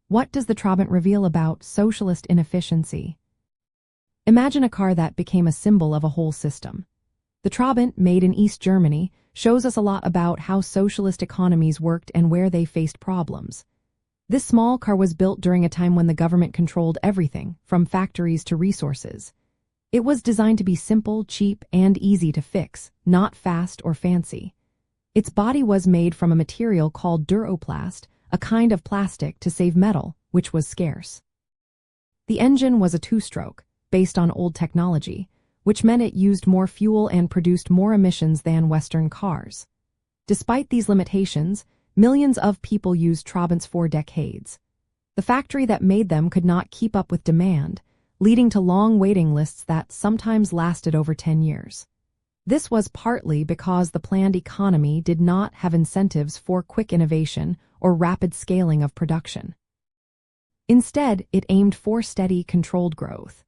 What does the Trabant reveal about socialist inefficiency? Imagine a car that became a symbol of a whole system. The Trabant, made in East Germany, shows us a lot about how socialist economies worked and where they faced problems. This small car was built during a time when the government controlled everything, from factories to resources. It was designed to be simple, cheap, and easy to fix, not fast or fancy. Its body was made from a material called duroplast, a kind of plastic to save metal, which was scarce. The engine was a two-stroke, based on old technology, which meant it used more fuel and produced more emissions than Western cars. Despite these limitations, millions of people used Trabants for decades. The factory that made them could not keep up with demand, leading to long waiting lists that sometimes lasted over 10 years. This was partly because the planned economy did not have incentives for quick innovation or rapid scaling of production. Instead, it aimed for steady, controlled growth.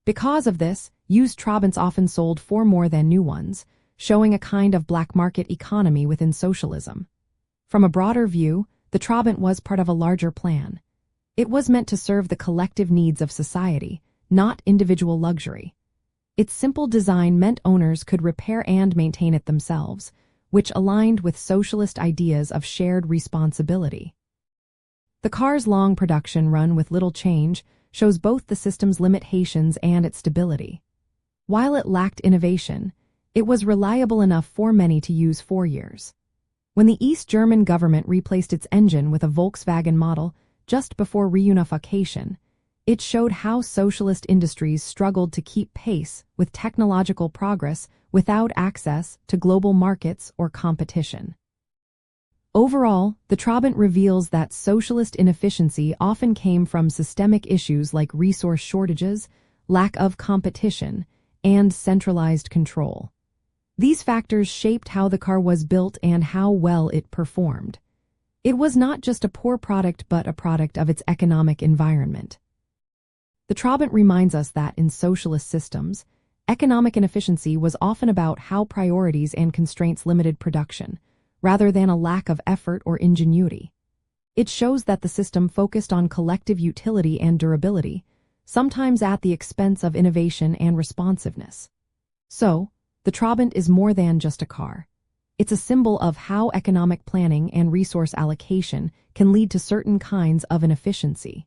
Because of this, used Trabants often sold for more than new ones, showing a kind of black market economy within socialism. From a broader view, the Trabant was part of a larger plan. It was meant to serve the collective needs of society, not individual luxury. Its simple design meant owners could repair and maintain it themselves, which aligned with socialist ideas of shared responsibility. The car's long production run with little change shows both the system's limitations and its stability. While it lacked innovation, it was reliable enough for many to use for years. When the East German government replaced its engine with a Volkswagen model just before reunification, it showed how socialist industries struggled to keep pace with technological progress without access to global markets or competition. Overall, the Trabant reveals that socialist inefficiency often came from systemic issues like resource shortages, lack of competition, and centralized control. These factors shaped how the car was built and how well it performed. It was not just a poor product but a product of its economic environment. The Trabant reminds us that in socialist systems, economic inefficiency was often about how priorities and constraints limited production, rather than a lack of effort or ingenuity. It shows that the system focused on collective utility and durability, sometimes at the expense of innovation and responsiveness. So, the Trabant is more than just a car. It's a symbol of how economic planning and resource allocation can lead to certain kinds of inefficiency.